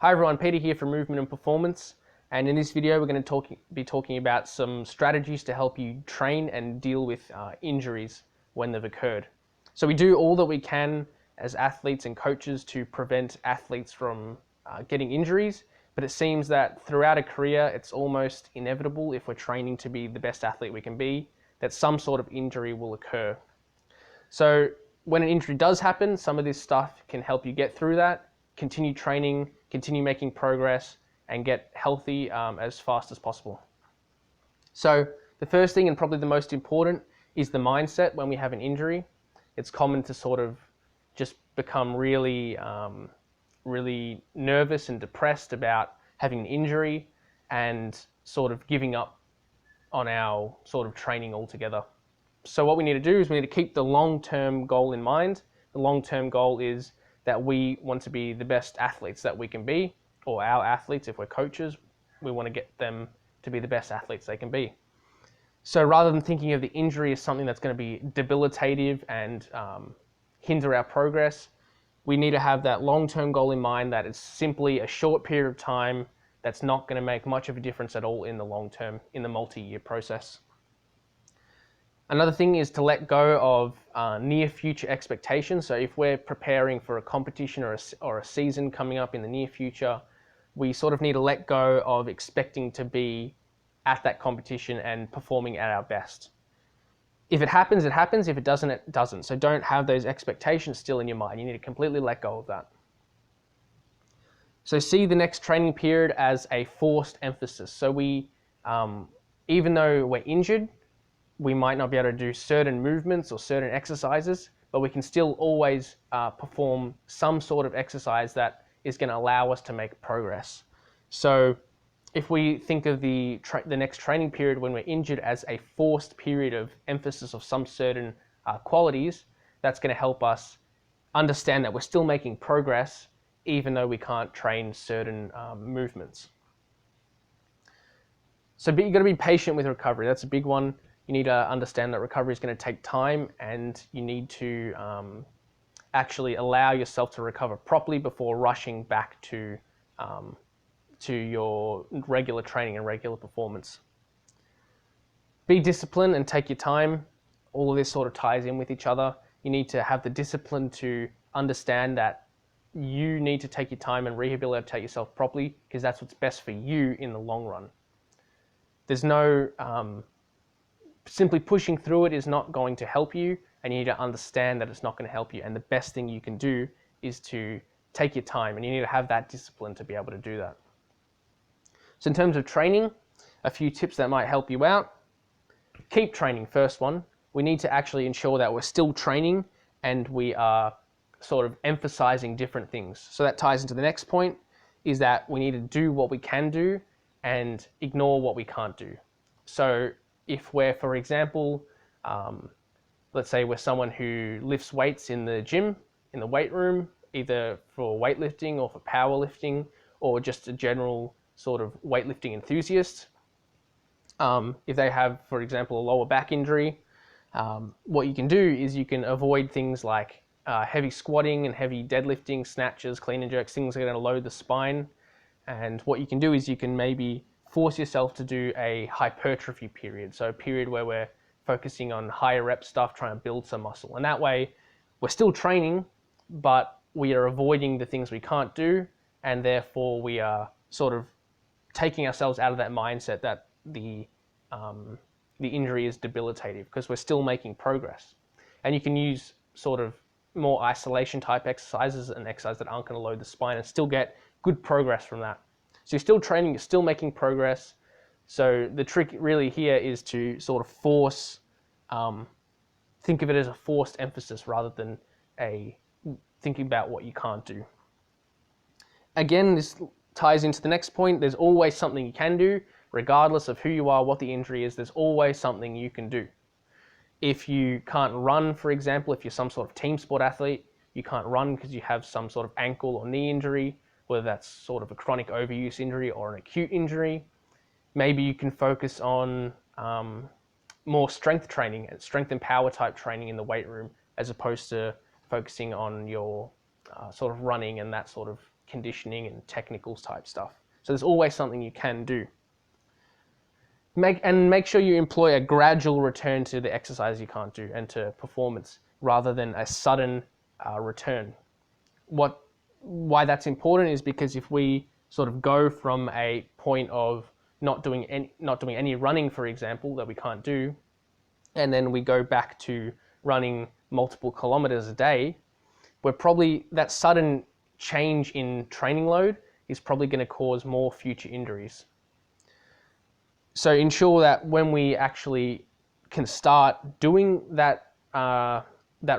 Hi everyone, Peter here from Movement and Performance, and in this video we're going to be talking about some strategies to help you train and deal with injuries when they've occurred. So we do all that we can as athletes and coaches to prevent athletes from getting injuries, but it seems that throughout a career it's almost inevitable, if we're training to be the best athlete we can be, that some sort of injury will occur. So when an injury does happen, some of this stuff can help you get through that, continue training, continue making progress, and get healthy as fast as possible. So the first thing, and probably the most important, is the mindset when we have an injury. It's common to sort of just become really nervous and depressed about having an injury and sort of giving up on our sort of training altogether. So what we need to do is we need to keep the long-term goal in mind. The long-term goal is that we want to be the best athletes that we can be, or our athletes, if we're coaches, we want to get them to be the best athletes they can be. So rather than thinking of the injury as something that's going to be debilitative and hinder our progress, we need to have that long-term goal in mind that it's simply a short period of time that's not going to make much of a difference at all in the long term, in the multi-year process. Another thing is to let go of near future expectations. So if we're preparing for a competition or a season coming up in the near future, we sort of need to let go of expecting to be at that competition and performing at our best. If it happens, it happens. If it doesn't, it doesn't. So don't have those expectations still in your mind. You need to completely let go of that. So see the next training period as a forced emphasis. So we, even though we're injured, we might not be able to do certain movements or certain exercises, but we can still always perform some sort of exercise that is going to allow us to make progress. So if we think of the next training period when we're injured as a forced period of emphasis of some certain qualities, that's going to help us understand that we're still making progress even though we can't train certain movements. So you've got to be patient with recovery. That's a big one. You need to understand that recovery is going to take time, and you need to actually allow yourself to recover properly before rushing back to your regular training and regular performance. Be disciplined and take your time. All of this sort of ties in with each other. You need to have the discipline to understand that you need to take your time and rehabilitate yourself properly, because that's what's best for you in the long run. There's no simply pushing through it is not going to help you, and you need to understand that it's not going to help you, and the best thing you can do is to take your time, and you need to have that discipline to be able to do that. So in terms of training, a few tips that might help you out. Keep training, first one. We need to actually ensure that we're still training and we are sort of emphasizing different things. So that ties into the next point, is that we need to do what we can do and ignore what we can't do. So if we're, for example, let's say we're someone who lifts weights in the gym, in the weight room, either for weightlifting or for powerlifting, or just a general sort of weightlifting enthusiast. If they have, for example, a lower back injury, what you can do is you can avoid things like heavy squatting and heavy deadlifting, snatches, clean and jerks, things that are going to load the spine. And what you can do is you can maybe force yourself to do a hypertrophy period. So a period where we're focusing on higher rep stuff, trying to build some muscle. And that way we're still training, but we are avoiding the things we can't do. And therefore we are sort of taking ourselves out of that mindset that the injury is debilitative, because we're still making progress. And you can use sort of more isolation type exercises and exercises that aren't going to load the spine and still get good progress from that. So you're still training, you're still making progress. So the trick really here is to sort of force, think of it as a forced emphasis rather than a thinking about what you can't do. Again, this ties into the next point. There's always something you can do, regardless of who you are, what the injury is, there's always something you can do. If you can't run, for example, if you're some sort of team sport athlete, you can't run because you have some sort of ankle or knee injury, whether that's sort of a chronic overuse injury or an acute injury. Maybe you can focus on more strength training, strength and power type training in the weight room, as opposed to focusing on your sort of running and that sort of conditioning and technicals type stuff. So there's always something you can do. Make sure you employ a gradual return to the exercise you can't do and to performance, rather than a sudden return. Why that's important is because if we sort of go from a point of not doing any running, for example, that we can't do, and then we go back to running multiple kilometers a day, that sudden change in training load is probably going to cause more future injuries. So ensure that when we actually can start doing that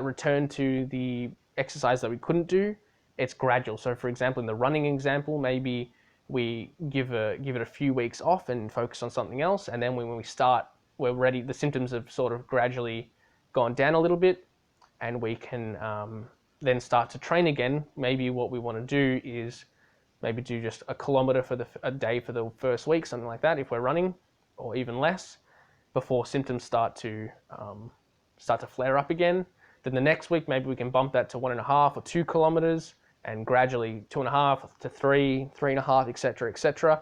return to the exercise that we couldn't do, it's gradual. So for example, in the running example, maybe we give it a few weeks off and focus on something else, and then when we start, we're ready, the symptoms have sort of gradually gone down a little bit, and we can then start to train again. Maybe what we want to do is maybe do just a kilometer for a day for the first week, something like that, if we're running, or even less, before symptoms start to flare up again. Then the next week, maybe we can bump that to 1.5 or 2 kilometers, and gradually 2.5 to 3, 3.5, etc., etc.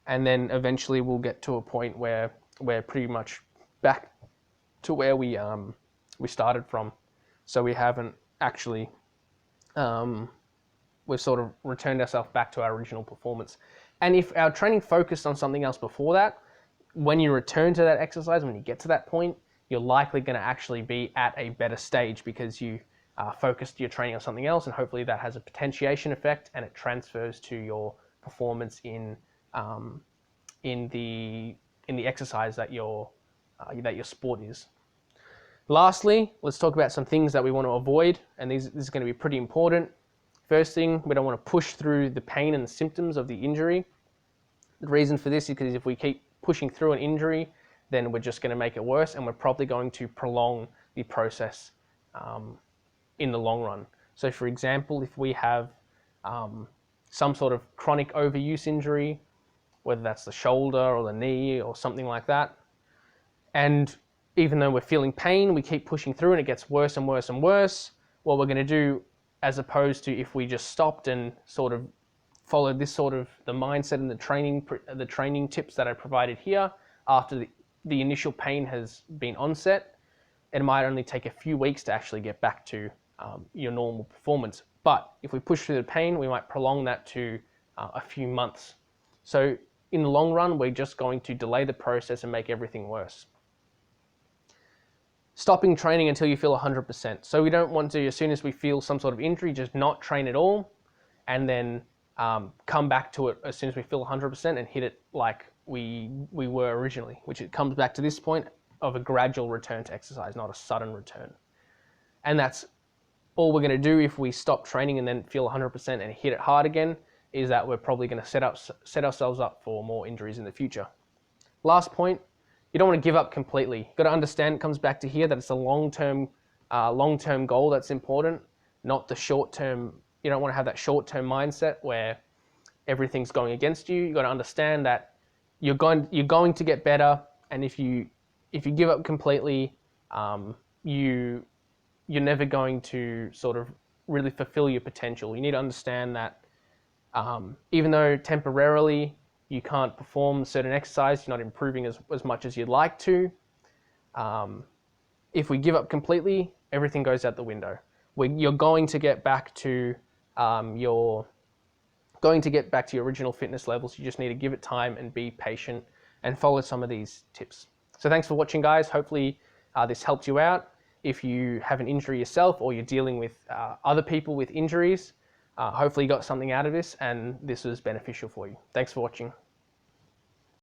And then eventually we'll get to a point where we're pretty much back to where we started from. So we haven't actually, we've sort of returned ourselves back to our original performance. And if our training focused on something else before that, when you return to that exercise, when you get to that point, you're likely going to actually be at a better stage because you focused your training on something else, and hopefully that has a potentiation effect and it transfers to your performance in the exercise that your sport is. Lastly, let's talk about some things that we want to avoid, and this is going to be pretty important. First thing, we don't want to push through the pain and the symptoms of the injury. The reason for this is because if we keep pushing through an injury, then we're just going to make it worse, and we're probably going to prolong the process in the long run. So for example, if we have some sort of chronic overuse injury, whether that's the shoulder or the knee or something like that, and even though we're feeling pain, we keep pushing through and it gets worse and worse and worse, what we're going to do, as opposed to if we just stopped and sort of followed this sort of the mindset and the training tips that I provided here, after the initial pain has been onset, it might only take a few weeks to actually get back to your normal performance. But if we push through the pain, we might prolong that to a few months. So in the long run, we're just going to delay the process and make everything worse. Stopping training until you feel 100%. So we don't want to, as soon as we feel some sort of injury, just not train at all, and then come back to it as soon as we feel 100% and hit it like we were originally, which it comes back to this point of a gradual return to exercise, not a sudden return. And that's all we're going to do if we stop training and then feel 100% and hit it hard again, is that we're probably going to set ourselves up for more injuries in the future. Last point, you don't want to give up completely. You've got to understand, it comes back to here, that it's a long-term goal that's important, not the short-term. You don't want to have that short-term mindset where everything's going against you. You've got to understand that you're going to get better, and if you give up completely, you're never going to sort of really fulfill your potential. You need to understand that even though temporarily you can't perform certain exercise, you're not improving as much as you'd like to. If we give up completely, everything goes out the window. You're going to get back to your original fitness levels. You just need to give it time and be patient and follow some of these tips. So thanks for watching, guys. Hopefully this helped you out. If you have an injury yourself or you're dealing with other people with injuries, hopefully you got something out of this and this was beneficial for you. Thanks for watching.